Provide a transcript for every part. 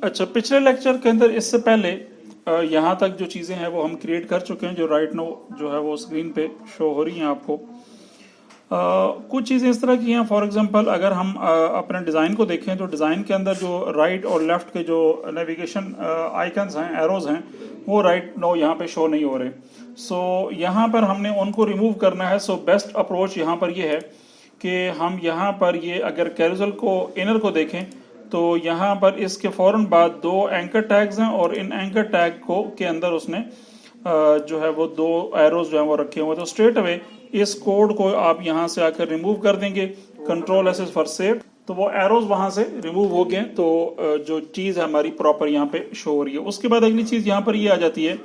अच्छा, पिछले लेक्चर के अंदर इससे पहले यहाँ तक जो चीज़ें हैं वो हम क्रिएट कर चुके हैं, जो राइट नो जो है वो स्क्रीन पे शो हो रही हैं आपको। कुछ चीज़ें इस तरह की हैं, फॉर एग्जांपल अगर हम अपने डिज़ाइन को देखें तो डिज़ाइन के अंदर जो राइट और लेफ्ट के जो नेविगेशन आइकन्स हैं, एरोज हैं, वो राइट नो यहाँ पे शो नहीं हो रहे। सो यहाँ पर हमने उनको रिमूव करना है। सो बेस्ट अप्रोच यहाँ पर ये है कि हम यहाँ पर ये अगर कैरोसेल को इनर को देखें तो यहाँ पर इसके फौरन बाद दो एंकर टैग्स हैं और इन एंकर टैग को के अंदर उसने जो है वो दो एरोज जो है वो रखे हुए। तो स्ट्रेट अवे इस कोड को आप यहाँ से आकर रिमूव कर देंगे, कंट्रोल एस फॉर सेव, तो वो एरोज वहां से रिमूव हो गए। तो जो चीज़ है हमारी प्रॉपर यहाँ पे शो हो रही है। उसके बाद अगली चीज़ यहाँ पर ये आ जाती है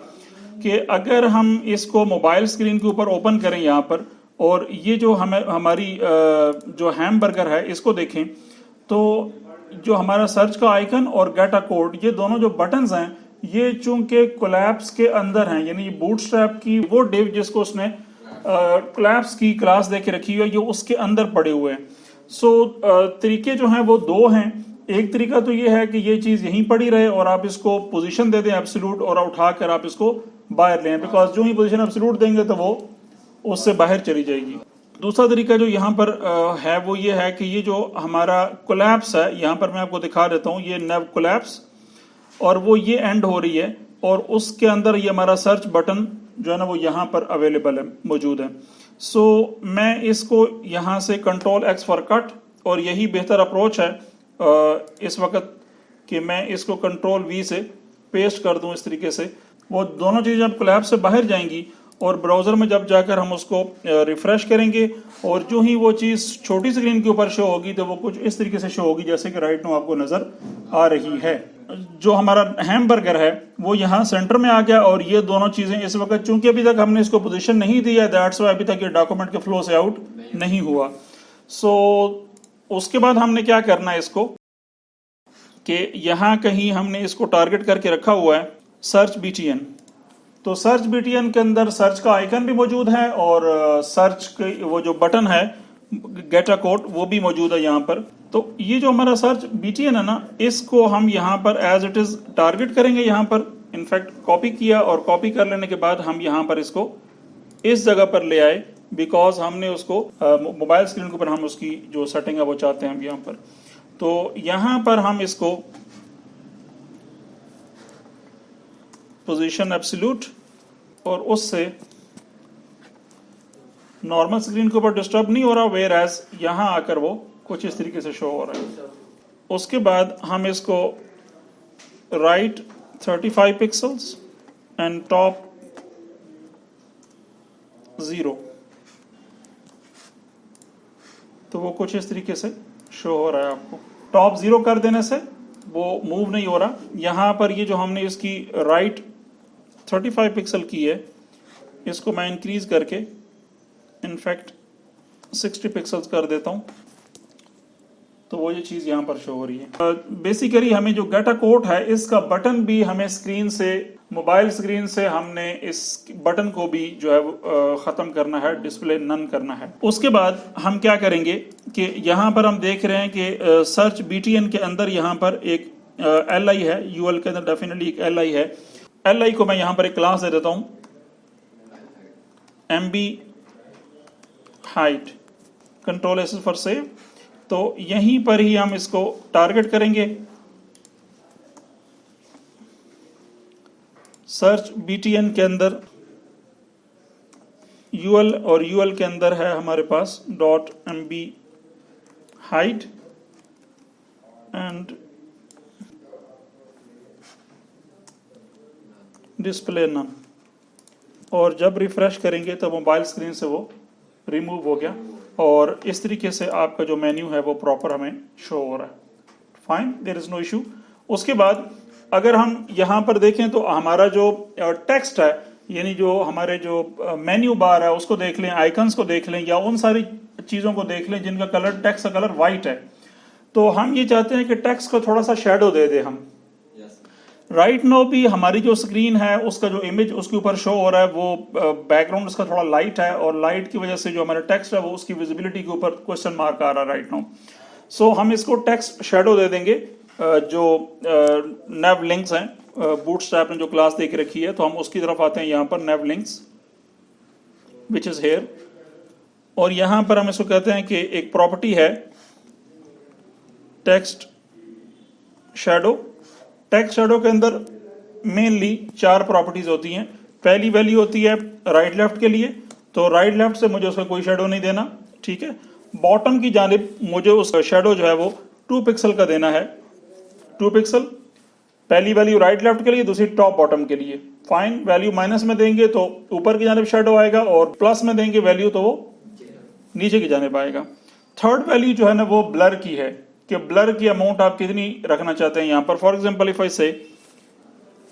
कि अगर हम इसको मोबाइल स्क्रीन के ऊपर ओपन करें यहाँ पर, और ये जो हमारी जो हैमबर्गर है इसको देखें, तो जो हमारा सर्च का आइकन और गेट अ कोड, ये दोनों जो बटन्स हैं ये चूंकि कोलैप्स के अंदर हैं, यानी बूटस्ट्रैप की वो डिव जिसको उसने कोलैप्स की क्लास दे के रखी हुई है, ये उसके अंदर पड़े हुए हैं। सो तरीके जो हैं वो दो हैं। एक तरीका तो ये है कि ये चीज़ यहीं पड़ी रहे और आप इसको पोजीशन दे दें एब्सोल्यूट, और उठाकर आप इसको बाहर लें, बिकॉज जो ही पोजीशन एब्सोल्यूट देंगे तो वो उससे बाहर चली जाएगी। दूसरा तरीका जो यहाँ पर है वो ये है कि ये जो हमारा कोलैप्स है, यहाँ पर मैं आपको दिखा देता हूँ, ये नेव कोलैप्स, और वो ये एंड हो रही है, और उसके अंदर ये हमारा सर्च बटन जो है ना वो यहाँ पर अवेलेबल है, मौजूद है। सो मैं इसको यहाँ से कंट्रोल एक्स फॉर कट, और यही बेहतर अप्रोच है इस वक्त कि मैं इसको कंट्रोल वी से पेस्ट कर दूँ इस तरीके से। वो दोनों चीज़ें जब कोलैप्स से बाहर जाएंगी और ब्राउजर में जब जाकर हम उसको रिफ्रेश करेंगे, और जो ही वो चीज़ छोटी स्क्रीन के ऊपर शो होगी तो वो कुछ इस तरीके से शो होगी जैसे कि राइट नो आपको नजर आ रही है। जो हमारा हैमबर्गर है वो यहाँ सेंटर में आ गया, और ये दोनों चीजें इस वक्त चूंकि अभी तक हमने इसको पोजीशन नहीं दी है, दैट्स व्हाई अभी तक ये डॉक्यूमेंट के फ्लो से आउट नहीं हुआ। सो उसके बाद हमने क्या करना है इसको, कि यहाँ कहीं हमने इसको टारगेट करके रखा हुआ है सर्च बीटीएन। तो सर्च बीटीएन के अंदर सर्च का आइकन भी मौजूद है, और सर्च के वो जो बटन है गेट अ कोड वो भी मौजूद है यहाँ पर। तो ये जो हमारा सर्च बीटीएन है ना, इसको हम यहाँ पर एज इट इज टारगेट करेंगे। यहाँ पर इनफैक्ट कॉपी किया, और कॉपी कर लेने के बाद हम यहाँ पर इसको इस जगह पर ले आए, बिकॉज हमने उसको मोबाइल स्क्रीन के ऊपर हम उसकी जो सेटिंग है वो चाहते हैं हम यहाँ पर। तो यहाँ पर हम इसको पोजीशन एब्सोल्यूट, और उससे नॉर्मल स्क्रीन के ऊपर डिस्टर्ब नहीं हो रहा, वेयर एज यहाँ आकर वो कुछ इस तरीके से शो हो रहा है। उसके बाद हम इसको राइट 35 पिक्सल्स एंड टॉप 0, तो वो कुछ इस तरीके से शो हो रहा है आपको। टॉप 0 कर देने से वो मूव नहीं हो रहा। यहाँ पर ये जो हमने इसकी राइट 35 पिक्सल की है, इसको मैं इंक्रीज करके इनफैक्ट 60 पिक्सल्स कर देता हूँ, तो वो ये चीज़ यहाँ पर शो हो रही है। बेसिकली हमें जो गेट अ कोड है इसका बटन भी हमें स्क्रीन से, मोबाइल स्क्रीन से हमने इस बटन को भी जो है ख़त्म करना है, डिस्प्ले नन करना है। उसके बाद हम क्या करेंगे कि यहाँ पर हम देख रहे हैं कि सर्च बीटीएन के अंदर यहाँ पर एक LI है, यूएल के अंदर डेफिनेटली एक LI है। LI को मैं यहाँ पर एक क्लास दे देता हूँ, MB height, control S for save. तो यहीं पर ही हम इसको टारगेट करेंगे। सर्च बीटीएन के अंदर यूएल, और यूएल के अंदर है हमारे पास .MB height and display none, और जब रिफ्रेश करेंगे तो मोबाइल स्क्रीन से वो रिमूव हो गया, और इस तरीके से आपका जो मेन्यू है वो प्रॉपर हमें शो हो रहा है। Fine, there is no issue. उसके बाद अगर हम यहाँ पर देखें तो हमारा जो टेक्स्ट है, यानी जो हमारे जो मेन्यू बार है उसको देख लें, आइकन्स को देख लें, या उन सारी चीज़ों को देख लें जिनका कलर, टेक्स्ट का कलर वाइट है, तो हम ये चाहते हैं कि टेक्स्ट को थोड़ा सा शेडो दे दे हम। राइट नो भी हमारी जो स्क्रीन है उसका जो इमेज उसके ऊपर शो हो रहा है वो बैकग्राउंड उसका थोड़ा लाइट है, और लाइट की वजह से जो हमारा टेक्स्ट है वो उसकी विजिबिलिटी के ऊपर क्वेश्चन मार्क आ रहा है राइट नो। सो हम इसको टेक्स्ट शेडो दे देंगे, जो nav links हैं, बूटस्ट्रैप ने जो क्लास दे के रखी है, तो हम उसकी तरफ आते हैं यहाँ पर nav links which is here. और यहाँ पर हम इसको कहते हैं कि एक प्रॉपर्टी है टेक्स्ट शैडो। टेक्स्ट शैडो के अंदर मेनली 4 प्रॉपर्टीज होती हैं। पहली वैल्यू होती है राइट लेफ्ट के लिए, तो राइट लेफ्ट से मुझे उसका कोई शेडो नहीं देना, ठीक है। बॉटम की जानिब मुझे उसका शेडो जो है वो 2 पिक्सल का देना है, 2 पिक्सल। पहली वैल्यू राइट लेफ्ट के लिए, दूसरी टॉप बॉटम के लिए। फाइन, वैल्यू माइनस में देंगे तो ऊपर की जानिब शेडो आएगा, और प्लस में देंगे वैल्यू तो वो नीचे की जानिब आएगा। थर्ड वैल्यू जो है ना वो ब्लर की है, कि ब्लर की अमाउंट आप कितनी रखना चाहते हैं यहाँ पर। फॉर एग्जाम्पल इफ आई से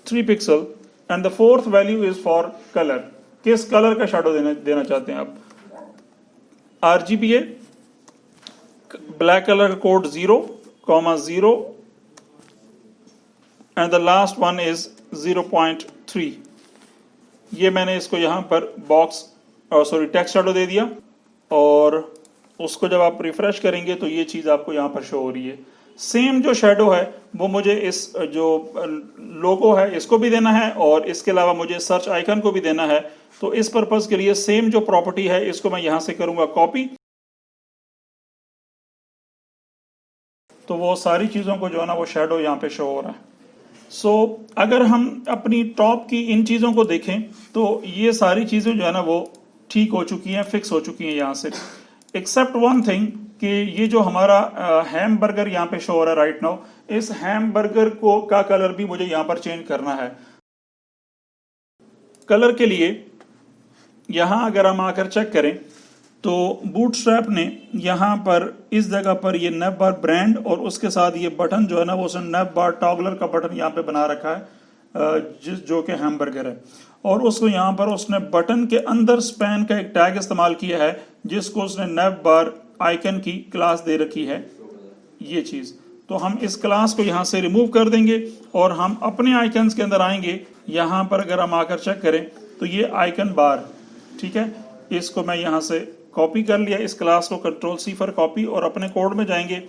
3 pixel and the fourth value is for colour. किस कलर का शेडो देना चाहते हैं आप? RGBA, ब्लैक कलर का code 0,0 and the last one is 0.3। ये मैंने इसको यहां पर बॉक्स टेक्स्ट शेडो दे दिया, और उसको जब आप रिफ्रेश करेंगे तो ये चीज आपको यहां पर शो हो रही है। सेम जो शेडो है वो मुझे इस जो लोगो है इसको भी देना है, और इसके अलावा मुझे सर्च आइकन को भी देना है। तो इस पर्पस के लिए सेम जो प्रॉपर्टी है इसको मैं यहां से करूंगा कॉपी, तो वो सारी चीजों को जो है ना वो शेडो यहां पे शो हो रहा है। सो अगर हम अपनी टॉप की इन चीजों को देखें तो ये सारी चीजें जो है ना वो ठीक हो चुकी हैं, फिक्स हो चुकी हैं यहां से, एक्सेप्ट वन थिंग कि ये जो हमारा हैम बर्गर यहाँ पे शो हो रहा है राइट नाउ, इस हैम बर्गर को का कलर भी मुझे यहाँ पर चेंज करना है। कलर के लिए यहाँ अगर हम आकर चेक करें तो बूटस्ट्रैप ने यहाँ पर इस जगह पर ये नैप बार ब्रांड और उसके साथ ये बटन जो है ना वो उसने नैप बार टॉगलर का बटन यहाँ पे बना रखा है, जो कि हैमबर्गर है। और उसको यहाँ पर उसने बटन के अंदर स्पैन का एक टैग इस्तेमाल किया है, जिसको उसने नैप बार आइकन की क्लास दे रखी है, ये चीज। तो हम इस क्लास को यहाँ से रिमूव कर देंगे और हम अपने आइकन्स के अंदर आएंगे। यहाँ पर अगर हम आकर चेक करें तो ये आइकन बार, ठीक है, इसको मैं यहाँ से कॉपी कर लिया, इस क्लास को Ctrl+C फॉर कॉपी, और अपने कोड में जाएंगे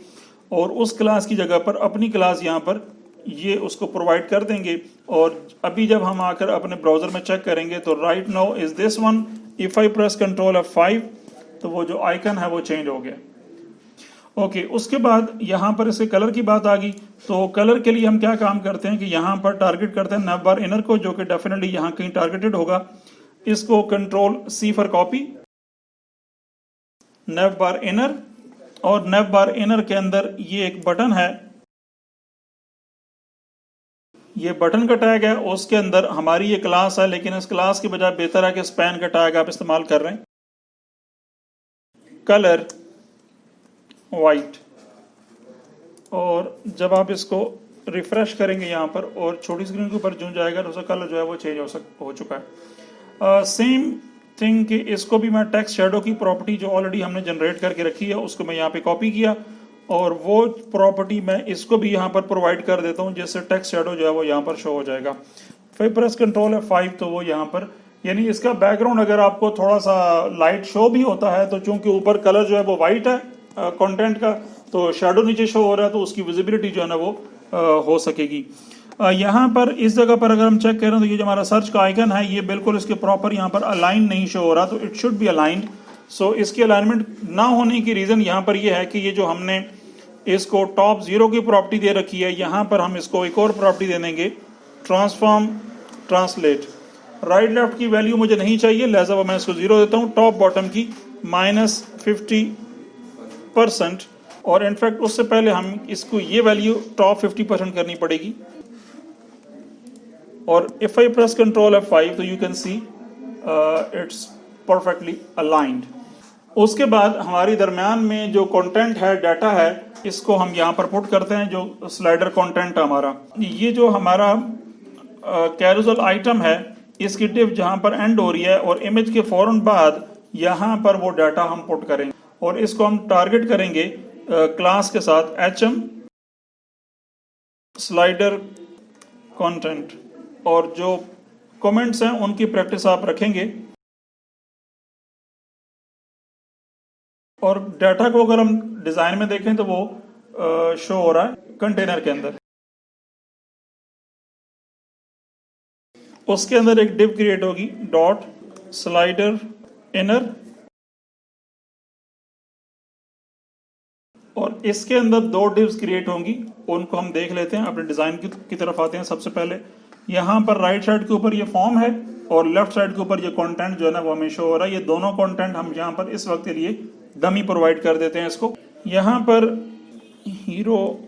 और उस क्लास की जगह पर अपनी क्लास यहाँ पर ये उसको प्रोवाइड कर देंगे। और अभी जब हम आकर अपने ब्राउजर में चेक करेंगे तो right now is this one, if I press Ctrl F5 तो वो जो आइकन है वो चेंज हो गया। ओके, उसके बाद यहाँ पर इसके कलर की बात आ गई। तो कलर के लिए हम क्या काम करते हैं कि यहाँ पर टारगेट करते हैं नैप बार इनर को, जो कि डेफिनेटली यहाँ कहीं टारगेटेड होगा। इसको Ctrl+C for copy, nap bar inner, और नैप बार इनर के अंदर ये एक बटन है, ये बटन का टैग है, उसके अंदर हमारी ये क्लास है, लेकिन इस क्लास की बजाय बेहतर है कि स्पैन का टैग आप इस्तेमाल कर रहे हैं। कलर वाइट, और जब आप इसको रिफ्रेश करेंगे यहाँ पर और छोटी स्क्रीन के ऊपर जो जाएगा तो उसका कलर जो है वो चेंज हो चुका है। सेम थिंग कि इसको भी मैं टेक्स्ट शेडो की प्रॉपर्टी जो ऑलरेडी हमने जनरेट करके रखी है उसको मैं यहाँ पे कॉपी किया, और वो प्रॉपर्टी मैं इसको भी यहाँ पर प्रोवाइड कर देता हूँ, जिससे टेक्स्ट शेडो जो है वो यहाँ पर शो हो जाएगा। फिर प्रेस Ctrl F5 तो वो यहाँ पर, यानी इसका बैकग्राउंड अगर आपको थोड़ा सा लाइट शो भी होता है तो चूंकि ऊपर कलर जो है वो वाइट है कंटेंट का, तो शेडो नीचे शो हो रहा है, तो उसकी विजिबिलिटी जो है ना वो हो सकेगी। यहाँ पर इस जगह पर अगर हम चेक करें तो ये जो हमारा सर्च का आइकन है ये बिल्कुल इसके प्रॉपर यहाँ पर अलाइन नहीं शो हो रहा, तो इट शुड बी अलाइंड। सो इसकी अलाइनमेंट ना होने की रीजन यहाँ पर ये है कि ये जो हमने इसको टॉप 0 की प्रॉपर्टी दे रखी है, यहाँ पर हम इसको एक और प्रॉपर्टी दे देंगे, ट्रांसफॉर्म ट्रांसलेट। राइट लेफ्ट की वैल्यू मुझे नहीं चाहिए, लिहाजा मैं इसको 0 देता हूँ। टॉप बॉटम की -50%, और इनफैक्ट उससे पहले हम इसको ये वैल्यू टॉप 50% करनी पड़ेगी। और if I press Ctrl F5 तो you can see it's perfectly aligned. उसके बाद हमारी दरम्यान में जो कंटेंट है, डाटा है, इसको हम यहाँ पर पुट करते हैं, जो स्लाइडर कंटेंट है हमारा। ये जो हमारा कैरोसेल आइटम है, इसकी डिव जहाँ पर एंड हो रही है और इमेज के फौरन बाद यहाँ पर वो डाटा हम पुट करेंगे, और इसको हम टारगेट करेंगे क्लास के साथ HM स्लाइडर कंटेंट, और जो कमेंट्स हैं उनकी प्रैक्टिस आप रखेंगे। और डाटा को अगर हम डिजाइन में देखें तो वो शो हो रहा है कंटेनर के अंदर। उसके अंदर एक डिव क्रिएट होगी डॉट स्लाइडर इनर, और इसके अंदर दो डिव्स क्रिएट होंगी, उनको हम देख लेते हैं। अपने डिजाइन की तरफ आते हैं। सबसे पहले यहाँ पर राइट साइड के ऊपर ये फॉर्म है और लेफ्ट साइड के ऊपर ये कंटेंट जो है ना वो हमें शो हो रहा है। ये दोनों कंटेंट हम यहाँ पर इस वक्त के लिए डमी प्रोवाइड कर देते हैं इसको। यहाँ पर हीरो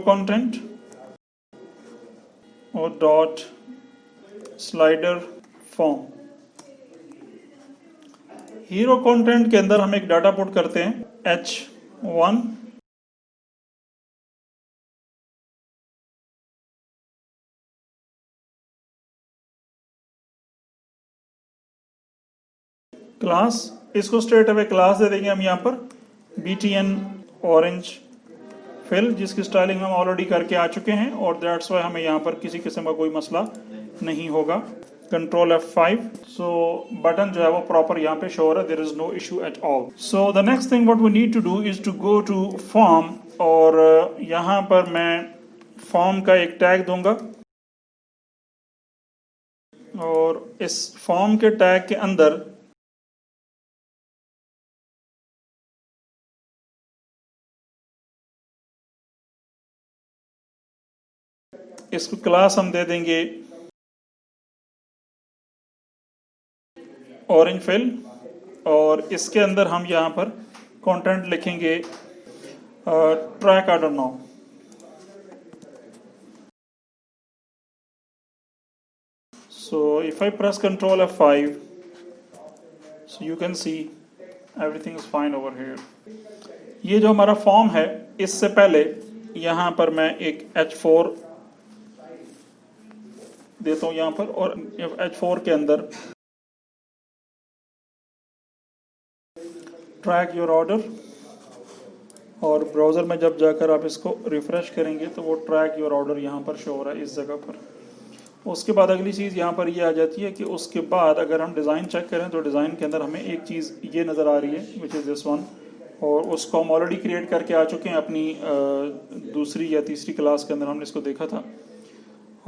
कंटेंट और dot slider form. Hero content के अंदर हम एक डाटा पुट करते हैं H1, क्लास, इसको स्ट्रेट अवे क्लास दे देंगे हम यहाँ पर BTN ऑरेंज फिल, जिसकी स्टाइलिंग हम ऑलरेडी करके आ चुके हैं और दैट्स वाई हमें यहाँ पर किसी किस्म का कोई मसला नहीं होगा। कंट्रोल F5, सो बटन जो है वो प्रॉपर यहाँ पे शो हो रहा है, there is no issue at all. So the next thing what we need to do is to go to form, और यहाँ पर मैं फॉर्म का एक टैग दूंगा और इस फॉर्म के टैग के अंदर इसको क्लास हम दे देंगे ऑरेंज फिल, और इसके अंदर हम यहाँ पर कंटेंट लिखेंगे track order now. So if I press Control F5, so you can see everything is fine over here. ये जो हमारा फॉर्म है, इससे पहले यहाँ पर मैं एक H4 देता हूँ यहाँ पर, और H4 के अंदर ट्रैक योर ऑर्डर, और ब्राउज़र में जब जाकर आप इसको रिफ्रेश करेंगे तो वो ट्रैक योर ऑर्डर यहाँ पर शो हो रहा है इस जगह पर। उसके बाद अगली चीज़ यहाँ पर ये आ जाती है कि उसके बाद अगर हम डिज़ाइन चेक करें तो डिज़ाइन के अंदर हमें एक चीज़ ये नज़र आ रही है विच इज़ दिस वन, और उसको हम ऑलरेडी क्रिएट करके आ चुके हैं अपनी दूसरी या तीसरी क्लास के अंदर हमने इसको देखा था।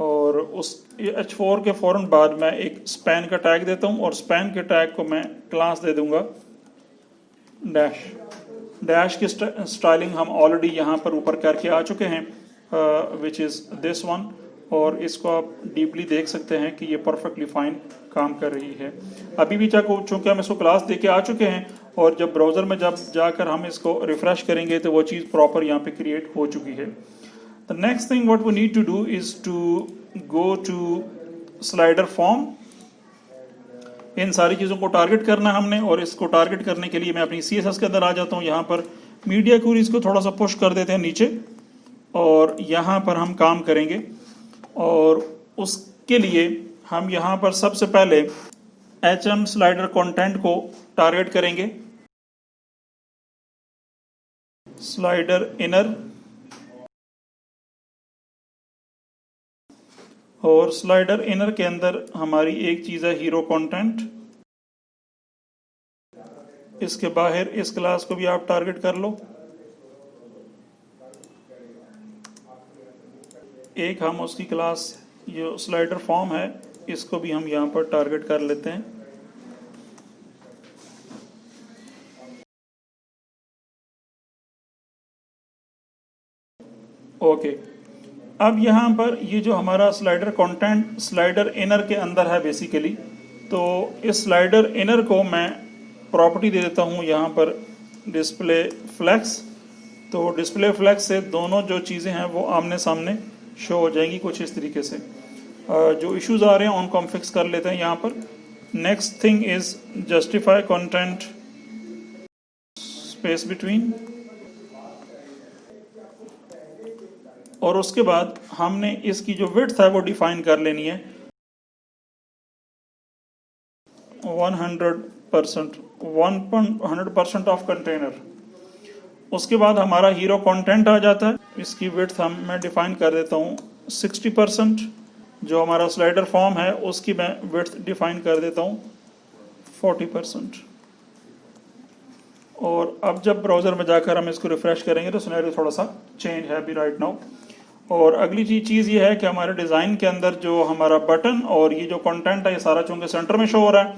और उस H4 के फ़ौरन बाद मैं एक स्पैन का टैग देता हूँ, और स्पैन के टैग को मैं क्लास दे दूँगा डैश। डैश की स्टाइलिंग हम ऑलरेडी यहाँ पर ऊपर करके आ चुके हैं विच इज़ दिस वन, और इसको आप डीपली देख सकते हैं कि ये परफेक्टली फाइन काम कर रही है। अभी भी चूँकि हम इसको क्लास दे के आ चुके हैं, और जब ब्राउज़र में जब जाकर हम इसको रिफ्रेश करेंगे तो वो चीज़ प्रॉपर यहाँ पे क्रिएट हो चुकी है। The next thing what we need to do is to go to slider form. इन सारी चीज़ों को टारगेट करना है हमने, और इसको टारगेट करने के लिए मैं अपनी CSS के अंदर आ जाता हूँ। यहाँ पर मीडिया क्वेरीज को थोड़ा सा पुश कर देते हैं नीचे, और यहाँ पर हम काम करेंगे। और उसके लिए हम यहाँ पर सबसे पहले HM स्लाइडर कंटेंट को टारगेट करेंगे, स्लाइडर इनर, और स्लाइडर इनर के अंदर हमारी एक चीज़ है हीरो कंटेंट। इसके बाहर इस क्लास को भी आप टारगेट कर लो। एक हम उसकी क्लास जो स्लाइडर फॉर्म है इसको भी हम यहाँ पर टारगेट कर लेते हैं। ओके, अब यहाँ पर ये जो हमारा स्लाइडर कंटेंट स्लाइडर इनर के अंदर है बेसिकली, तो इस स्लाइडर इनर को मैं प्रॉपर्टी दे देता हूँ यहाँ पर डिस्प्ले फ्लेक्स। तो डिस्प्ले फ्लेक्स से दोनों जो चीज़ें हैं वो आमने सामने शो हो जाएंगी कुछ इस तरीके से। जो इश्यूज आ रहे हैं उनको हम फिक्स कर लेते हैं यहाँ पर। Next thing is justify content space between, और उसके बाद हमने इसकी जो विड्थ है वो डिफाइन कर लेनी है 100% ऑफ कंटेनर। उसके बाद हमारा हीरो कंटेंट आ जाता है। इसकी विड्थ मैं डिफाइन कर देता हूँ 60%। जो हमारा स्लाइडर फॉर्म है उसकी मैं विड्थ डिफाइन कर देता हूँ 40%। और अब जब ब्राउज़र में जाकर हम इसको रिफ़्रेश करेंगे तो सिनेरियो थोड़ा सा चेंज है अभी राइट नाउ। और अगली चीज़ ये है कि हमारे डिज़ाइन के अंदर जो हमारा बटन और ये जो कंटेंट है ये सारा चूँकि सेंटर में शो हो रहा है,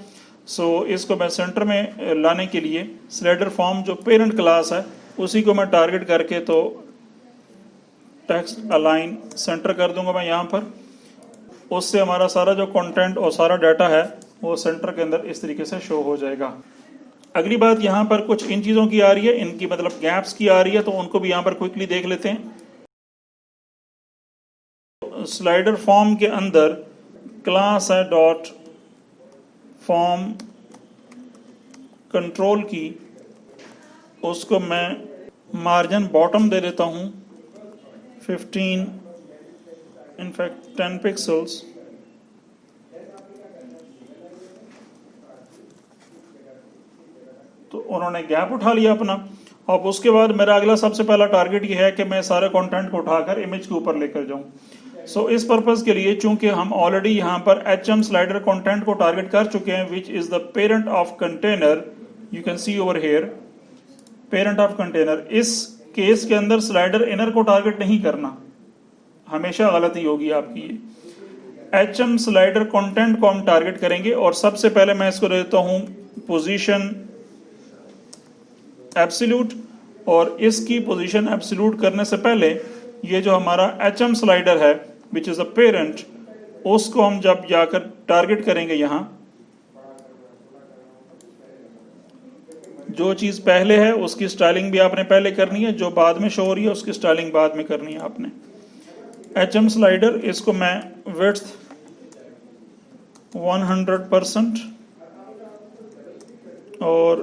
सो इसको मैं सेंटर में लाने के लिए स्लाइडर फॉर्म जो पेरेंट क्लास है उसी को मैं टारगेट करके तो टेक्स्ट अलाइन सेंटर कर दूंगा मैं यहाँ पर। उससे हमारा सारा जो कंटेंट और सारा डाटा है वो सेंटर के अंदर इस तरीके से शो हो जाएगा। अगली बात यहाँ पर कुछ इन चीज़ों की आ रही है, इनकी मतलब गैप्स की आ रही है, तो उनको भी यहाँ पर क्विकली देख लेते हैं। स्लाइडर फॉर्म के अंदर क्लास है डॉट फॉर्म कंट्रोल की, उसको मैं मार्जिन बॉटम दे देता हूँ 15 इनफैक्ट 10 पिक्सल्स। तो उन्होंने गैप उठा लिया अपना। अब उसके बाद मेरा अगला सबसे पहला टारगेट ये है कि मैं सारे कंटेंट को उठाकर इमेज के ऊपर लेकर जाऊं। सो इस पर्पस के लिए चूंकि हम ऑलरेडी यहाँ पर HM स्लाइडर कंटेंट को टारगेट कर चुके हैं which is the parent of container, you can see over here parent of container. इस केस के अंदर स्लाइडर इनर को टारगेट नहीं करना, हमेशा गलती होगी आपकी। HM स्लाइडर कंटेंट को हम टारगेट करेंगे और सबसे पहले मैं इसको देता हूं पोजीशन एब्सोल्यूट, और इसकी पोजीशन एब्सोल्यूट करने से पहले ये जो हमारा HM स्लाइडर है विच इज अ पेरेंट, उसको हम जब जाकर टारगेट करेंगे यहाँ, जो चीज पहले है उसकी स्टाइलिंग भी आपने पहले करनी है, जो बाद में शो हो रही है उसकी स्टाइलिंग बाद में करनी है आपने। HM स्लाइडर, इसको मैं विड्थ 100% और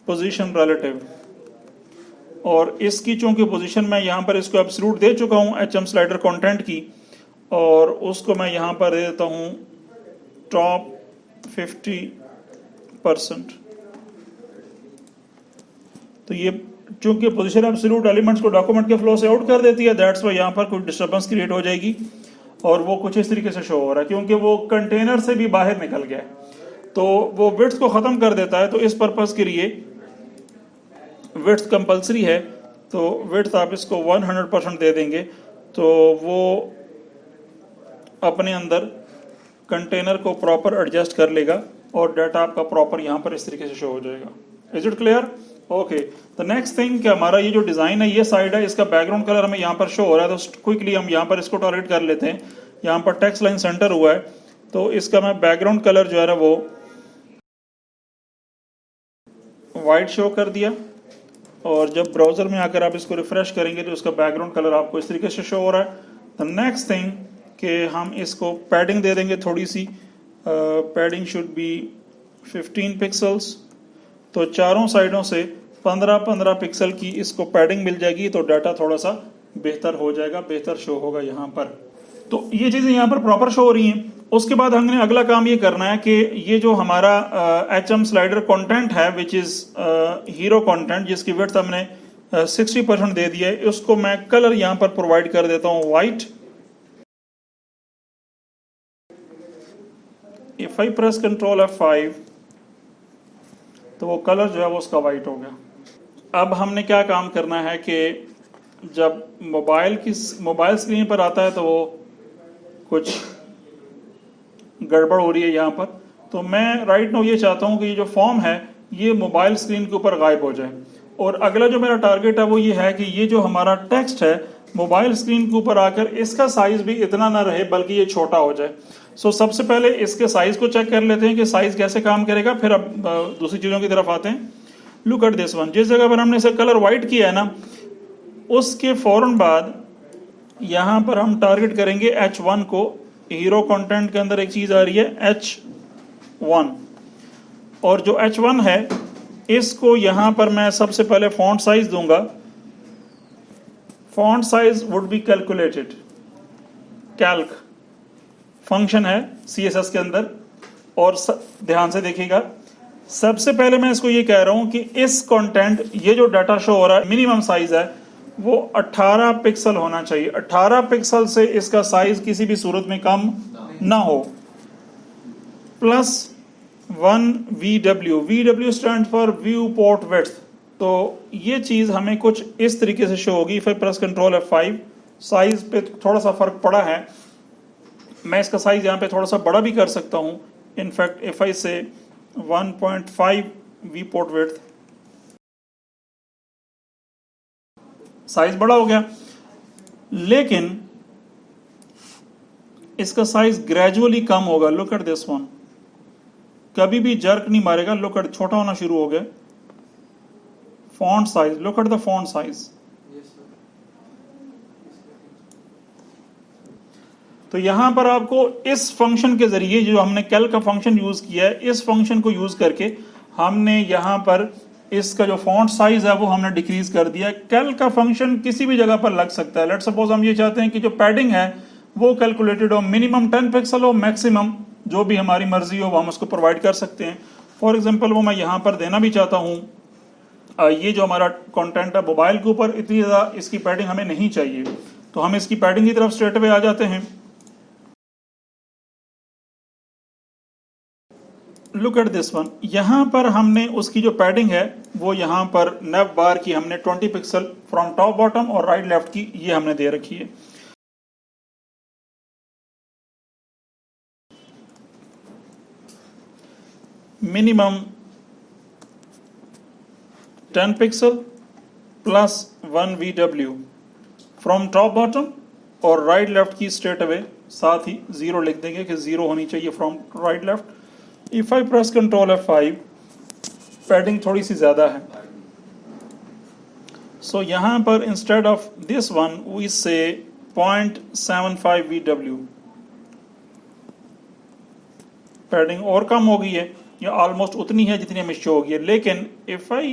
पोजीशन रिलेटिव, और इसकी चूंकि पोजीशन मैं यहाँ पर इसको एब्सोल्यूट दे चुका हूँ HM स्लाइडर कंटेंट की, और उसको मैं यहाँ पर दे देता हूँ टॉप 50%। तो ये चूंकि पोजीशन एब्सोल्यूट एलिमेंट्स को डॉक्यूमेंट के फ्लो से आउट कर देती है, दैट्स वाई यहाँ पर कुछ डिस्टर्बेंस क्रिएट हो जाएगी और वो कुछ इस तरीके से शो हो रहा है क्योंकि वो कंटेनर से भी बाहर निकल गया है, तो वो विड्थ को खत्म कर देता है। तो इस पर्पस के लिए विड्थ कंपलसरी है, तो विड्थ आप इसको 100% दे देंगे तो वो अपने अंदर कंटेनर को प्रॉपर एडजस्ट कर लेगा और डाटा आपका प्रॉपर यहाँ पर इस तरीके से शो हो जाएगा। Is it clear? Okay, the next thing कि हमारा ये जो डिजाइन है ये साइड है, इसका बैकग्राउंड कलर हमें यहाँ पर शो हो रहा है, तो क्विकली हम यहाँ पर इसको टारगेट कर लेते हैं। यहाँ पर टेक्स्ट लाइन सेंटर हुआ है, तो इसका मैं बैकग्राउंड कलर जो है ना वो वाइट शो कर दिया, और जब ब्राउजर में आकर आप इसको रिफ्रेश करेंगे तो इसका बैकग्राउंड कलर आपको इस तरीके से शो हो रहा है। द नेक्स्ट थिंग कि हम इसको पैडिंग दे देंगे थोड़ी सी, पैडिंग शुड बी 15 पिक्सल्स, तो चारों साइडों से 15-15 पिक्सल की इसको पैडिंग मिल जाएगी, तो डाटा थोड़ा सा बेहतर हो जाएगा, बेहतर शो होगा यहाँ पर। तो ये चीज़ें यहाँ पर प्रॉपर शो हो रही हैं। उसके बाद हमने अगला काम ये करना है कि ये जो हमारा HM स्लाइडर कंटेंट है विच इज़ हीरो कंटेंट, जिसकी विड्थ हमने 60% दे दिया है, उसको मैं कलर यहाँ पर प्रोवाइड कर देता हूँ white. If I press control F5 तो वो कलर जो है वो उसका वाइट हो गया। अब हमने क्या काम करना है कि जब मोबाइल स्क्रीन पर आता है तो वो कुछ गड़बड़ हो रही है यहाँ पर, तो मैं राइट नाउ ये चाहता हूँ कि ये जो फॉर्म है ये मोबाइल स्क्रीन के ऊपर गायब हो जाए। और अगला जो मेरा टारगेट है वो ये है कि ये जो हमारा टेक्स्ट है मोबाइल स्क्रीन के ऊपर आकर इसका साइज भी इतना ना रहे बल्कि ये छोटा हो जाए। सो सबसे पहले इसके साइज को चेक कर लेते हैं कि साइज कैसे काम करेगा, फिर अब दूसरी चीज़ों की तरफ आते हैं। लुक एट दिस वन, जिस जगह पर हमने इसे कलर वाइट किया है ना, उसके फौरन बाद यहाँ पर हम टारगेट करेंगे H1 को। हीरो कंटेंट के अंदर एक चीज़ आ रही है H1, और जो H1 है इसको यहाँ पर मैं सबसे पहले फॉन्ट साइज दूंगा। Font size would be calculated, Calc function है CSS के अंदर, और ध्यान से देखिएगा, सबसे पहले मैं इसको ये कह रहा हूं कि इस कंटेंट, ये जो डाटा शो हो रहा है, मिनिमम साइज है वो 18 पिक्सल होना चाहिए। 18 पिक्सल से इसका साइज किसी भी सूरत में कम ना हो। Plus 1 VW stand for view port width. तो ये चीज हमें कुछ इस तरीके से शो होगी। फिर प्रेस कंट्रोल F5, साइज पे थोड़ा सा फर्क पड़ा है, मैं इसका साइज यहाँ पे थोड़ा सा बड़ा भी कर सकता हूँ। इनफैक्ट इफ आई से 1.5 वी पोर्ट विड्थ, साइज बड़ा हो गया, लेकिन इसका साइज ग्रेजुअली कम होगा। लुक एट दिस वन, कभी भी जर्क नहीं मारेगा। लुक एट, छोटा होना शुरू हो गया। Font size, look at the font size. तो यहां पर आपको इस फंक्शन के जरिए, जो हमने कैल का फंक्शन यूज किया है, इस फंक्शन को यूज करके हमने यहां पर इसका जो फॉन्ट साइज है वो हमने डिक्रीज कर दिया। कैल का फंक्शन किसी भी जगह पर लग सकता है। लेट सपोज हम ये चाहते हैं कि जो पैडिंग है वो कैलकुलेटेड हो, मिनिमम 10 पिक्सल हो, मैक्सिमम जो भी हमारी मर्जी हो वो हम उसको प्रोवाइड कर सकते हैं। फॉर एग्जांपल वो मैं यहां पर देना भी चाहता हूं, ये जो हमारा कंटेंट है मोबाइल के ऊपर, इतनी ज्यादा इसकी पैडिंग हमें नहीं चाहिए, तो हम इसकी पैडिंग की तरफ स्ट्रेट अवे आ जाते हैं। लुक एट दिस वन, यहां पर हमने उसकी जो पैडिंग है वो यहां पर नेव बार की हमने 20 पिक्सल फ्रॉम टॉप बॉटम और राइट लेफ्ट की ये हमने दे रखी है। Minimum 10 pixel plus 1 VW from top bottom और राइट लेफ्ट की स्ट्रेट अवे, साथ ही 0 लिख देंगे कि 0 होनी चाहिए from right left. If I press control F5, padding थोड़ी सी ज्यादा है, सो यहां पर instead of this one we say 0.75 VW, padding और कम हो गई है, या ऑलमोस्ट उतनी है जितनी हमें शो होगी है। लेकिन इफ आई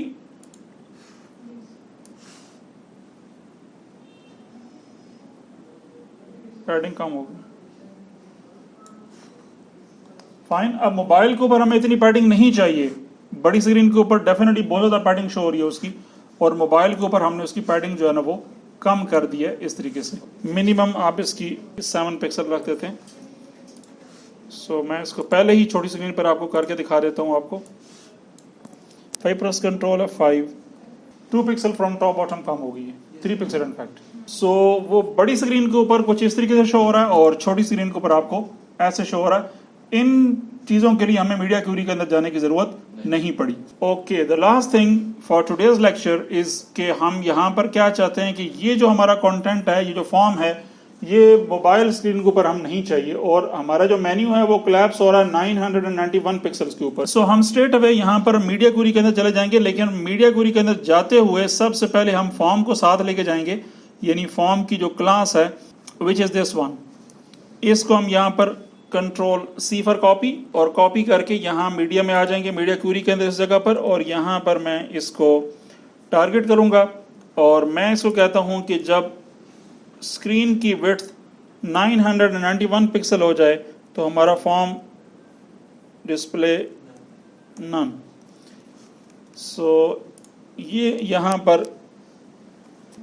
पैडिंग कम होगी, फाइन। अब मोबाइल के ऊपर हमें इतनी पैडिंग नहीं चाहिए, बड़ी स्क्रीन के ऊपर डेफिनेटली बहुत ज्यादा पैडिंग शो हो रही है उसकी, और मोबाइल के ऊपर हमने उसकी पैडिंग जो है ना वो कम कर दी है इस तरीके से। मिनिमम आप इसकी 7 पिक्सल रख देते हैं। सो मैं इसको पहले ही छोटी स्क्रीन पर आपको करके दिखा देता हूं आपको। 5 press control F5, 2 pixel from top bottom कम हो गई है, 3 पिक्सल इनफैक्ट। सो वो बड़ी स्क्रीन के ऊपर कुछ इस तरीके से शो हो रहा है और छोटी स्क्रीन के ऊपर आपको ऐसे शो हो रहा है। इन चीजों के लिए हमें मीडिया क्यूरी के अंदर जाने की जरूरत नहीं पड़ी। Okay, the last thing for today's lecture is कि हम यहाँ पर क्या चाहते हैं कि ये जो हमारा कंटेंट है, ये जो फॉर्म है, ये मोबाइल स्क्रीन के ऊपर हम नहीं चाहिए, और हमारा जो मेन्यू है वो कोलैप्स हो रहा है 991 पिक्सल्स के ऊपर। सो हम स्ट्रेट अवे यहाँ पर मीडिया क्यूरी के अंदर चले जाएंगे, लेकिन मीडिया क्यूरी के अंदर जाते हुए सबसे पहले हम फॉर्म को साथ लेके जाएंगे, यानी फॉर्म की जो क्लास है विच इज दिस वन, इसको हम यहाँ पर कंट्रोल C फॉर कॉपी, और कॉपी करके यहाँ मीडिया में आ जाएंगे, मीडिया क्यूरी के अंदर इस जगह पर, और यहाँ पर मैं इसको टारगेट करूंगा और मैं इसको कहता हूं कि जब स्क्रीन की विड्थ 991 पिक्सल हो जाए तो हमारा फॉर्म डिस्प्ले नन। सो ये यहाँ पर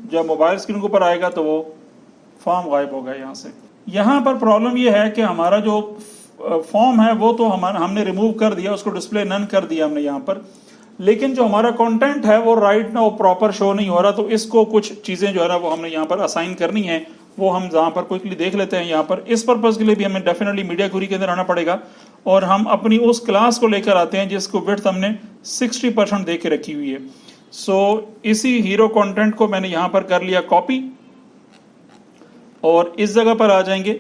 जब मोबाइल स्क्रीन के ऊपर आएगा तो वो फॉर्म गायब होगा यहाँ से। यहाँ पर प्रॉब्लम ये है कि हमारा जो फॉर्म है वो तो हमने रिमूव कर दिया, उसको डिस्प्ले नन कर दिया हमने यहाँ पर, लेकिन जो हमारा कंटेंट है वो राइट ना वो प्रॉपर शो नहीं हो रहा। तो इसको कुछ चीजें जो है ना वो हमने यहाँ पर असाइन करनी है, वो हम जहाँ पर क्विकली देख लेते हैं। यहाँ पर इस पर्पज के लिए भी हमें डेफिनेटली मीडिया क्वेरी के अंदर आना पड़ेगा, और हम अपनी उस क्लास को लेकर आते हैं जिसको विड्थ हमने 60% दे के रखी हुई है। सो इसी हीरो कंटेंट को मैंने यहाँ पर कर लिया कॉपी, और इस जगह पर आ जाएंगे,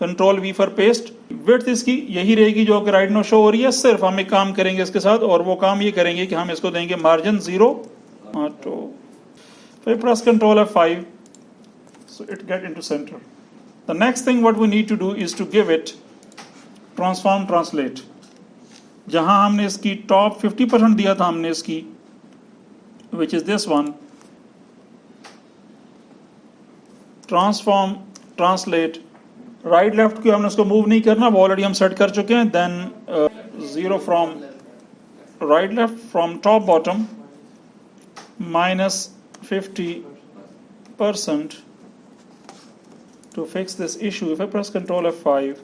control V for paste. Width इसकी यही रहेगी जो कि राइट नो शो हो रही है। सिर्फ हम एक काम करेंगे इसके साथ, और वो काम ये करेंगे कि हम इसको देंगे मार्जिन 0 ऑटो, फिर press control F5, so it get into center. The next thing what we need to do is to give it transform translate। जहां हमने इसकी टॉप 50% दिया था हमने इसकी, which is this one, transform translate, right left को हमने उसको मूव नहीं करना, वो ऑलरेडी हम सेट कर चुके हैं। Then 0 from right left from top bottom -50% to fix this issue. If I press Ctrl F5,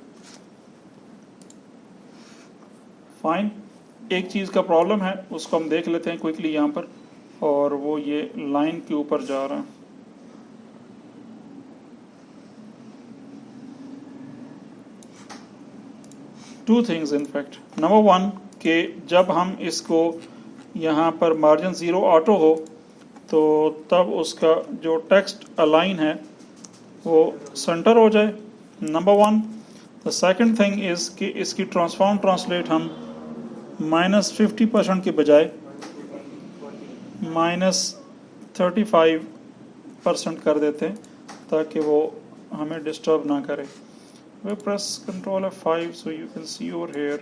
fine. एक चीज़ का प्रॉब्लम है, उसको हम देख लेते हैं क्विकली यहाँ पर, और वो ये लाइन के ऊपर जा रहा है। Two things in fact. Number one कि जब हम इसको यहाँ पर मार्जिन 0 ऑटो हो तो तब उसका जो टेक्स्ट अलाइन है वो सेंटर हो जाए, number one. The second thing is कि इसकी ट्रांसफॉर्म ट्रांसलेट हम -50% के बजाय -35% कर देते हैं ताकि वो हमें डिस्टर्ब ना करे। We press Ctrl F5 so you can see over here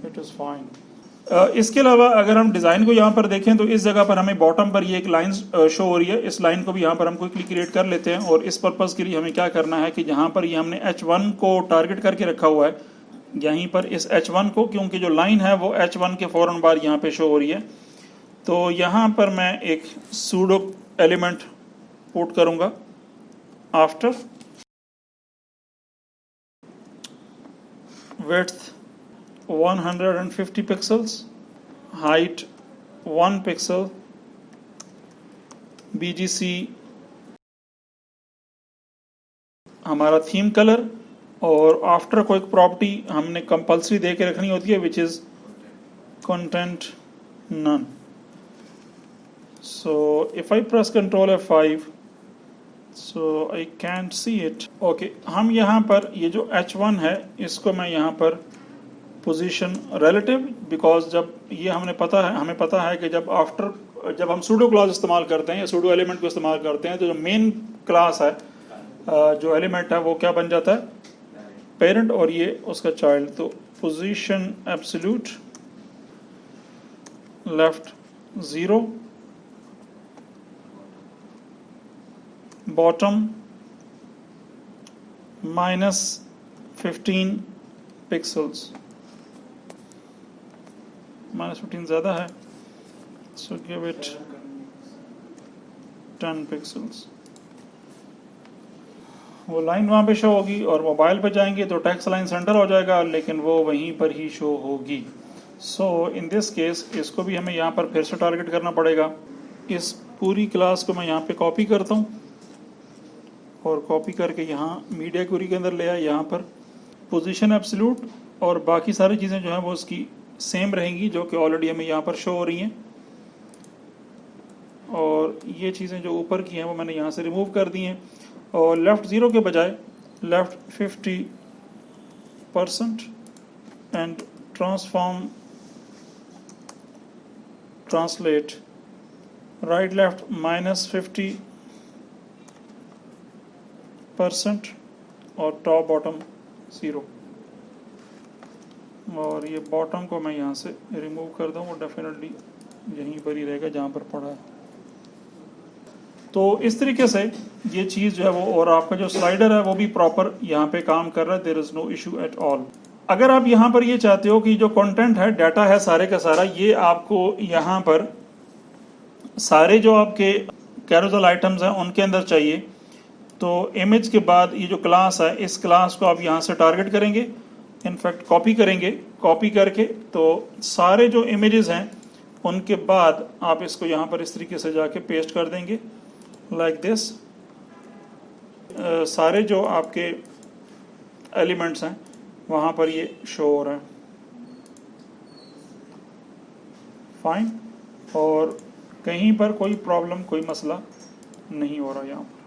it is fine. इसके अलावा अगर हम डिज़ाइन को यहाँ पर देखें तो इस जगह पर हमें बॉटम पर ये एक लाइन शो हो रही है। इस लाइन को भी यहाँ पर हम क्विकली क्रिएट कर लेते हैं, और इस पर्पज़ के लिए हमें क्या करना है कि यहाँ पर ये हमने H1 को टारगेट करके रखा हुआ है, यहीं पर इस H1 को, क्योंकि जो लाइन है वो H1 के फ़ौरन बाद यहाँ पे शो हो रही है। तो यहाँ पर मैं एक सूडो एलिमेंट पुट करूँगा after width 150 pixels, height 1 pixel, BGC हमारा थीम कलर, और आफ्टर कोई प्रॉपर्टी हमने कंपल्सरी दे के रखनी होती है which is content none. So if I press control F5 so I can't see it. Okay, हम यहाँ पर ये जो H1 है इसको मैं यहाँ पर पोजीशन रिलेटिव, बिकॉज जब ये हमें पता है कि जब हम सूडो क्लॉज इस्तेमाल करते हैं या सूडो एलिमेंट को इस्तेमाल करते हैं तो जो मेन क्लास है, जो एलिमेंट है वो क्या बन जाता है, पेरेंट, और ये उसका चाइल्ड। तो position absolute left 0, bottom -15 pixels, -15 ज़्यादा है, सो गिव इट 10 पिक्सल्स। वो लाइन वहाँ पे शो होगी, और मोबाइल पे जाएंगे तो टेक्स्ट लाइन सेंटर हो जाएगा, लेकिन वो वहीं पर ही शो होगी। सो इन दिस केस इसको भी हमें यहाँ पर फिर से टारगेट करना पड़ेगा। इस पूरी क्लास को मैं यहाँ पे कॉपी करता हूँ, और कॉपी करके यहाँ मीडिया क्वेरी के अंदर ले आया, यहाँ पर पोजीशन एब्सोल्यूट, और बाकी सारी चीज़ें जो हैं वो उसकी सेम रहेंगी जो कि ऑलरेडी हमें यहाँ पर शो हो रही हैं। और ये चीज़ें जो ऊपर की हैं वो मैंने यहाँ से रिमूव कर दी हैं, और लेफ़्ट 0 के बजाय left 50% and transform translate right left -50% और टॉप बॉटम 0। और ये बॉटम को मैं यहाँ से रिमूव कर दूँ, वो डेफिनेटली यहीं पर ही रहेगा जहाँ पर पड़ा है। तो इस तरीके से ये चीज़ जो है वो, और आपका जो स्लाइडर है वो भी प्रॉपर यहाँ पे काम कर रहा है, there is no issue at all. अगर आप यहाँ पर ये चाहते हो कि जो कंटेंट है, डाटा है सारे का सारा, ये आपको यहाँ पर सारे जो आपके कैरोसेल आइटम्स हैं उनके अंदर चाहिए, तो इमेज के बाद ये जो क्लास है, इस क्लास को आप यहाँ से टारगेट करेंगे, इनफैक्ट कॉपी करेंगे। कॉपी करके तो सारे जो इमेजेस हैं उनके बाद आप इसको यहाँ पर इस तरीके से जाके पेस्ट कर देंगे लाइक दिस। सारे जो आपके एलिमेंट्स हैं वहाँ पर ये शो हो रहा है, फाइन, और कहीं पर कोई प्रॉब्लम, कोई मसला नहीं हो रहा यहाँ पर।